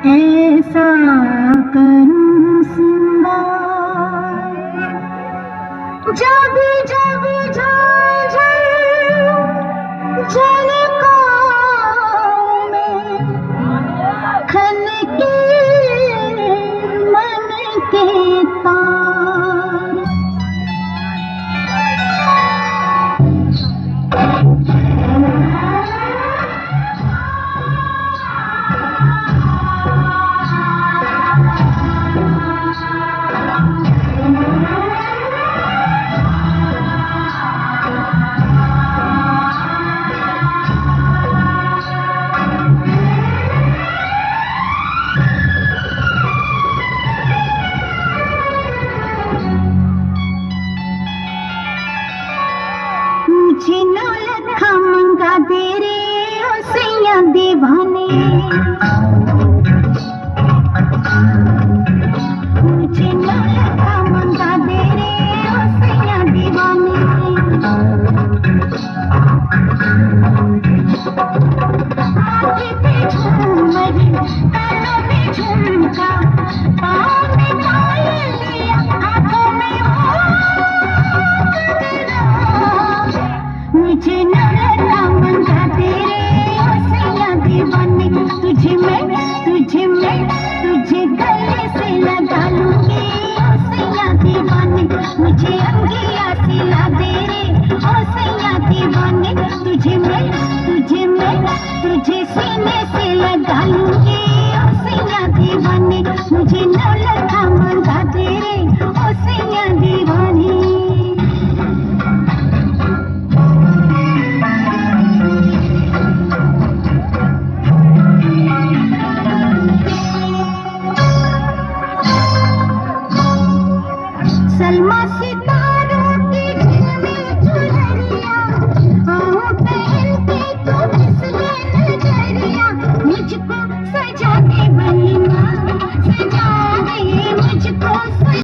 ऐसा करूं सिंगार जब जब झांझर झलकाओं में खनके मन के तार। मुझे नौलखा मंगा दे रे ओ सैया दीवाने, मुझे नौलखा मंगा दे रे ओ सैया दीवाने। माथे पे झूमर कानों पे झुमका, पाँव में पायल हाथों में मुझे नौलखा मंगा दे रे ओ सैया दीवाने। तुझे गले से लगा लूंगी ओ सैया दीवाने। मुझे अंगिया सिला दे रे ओ सैया दीवाने। तुझे सीने से लगा लूंगी ओ सैया दीवाने। मुझे नौलखा मंगा दे रे ओ सैया दीवाने। सलमा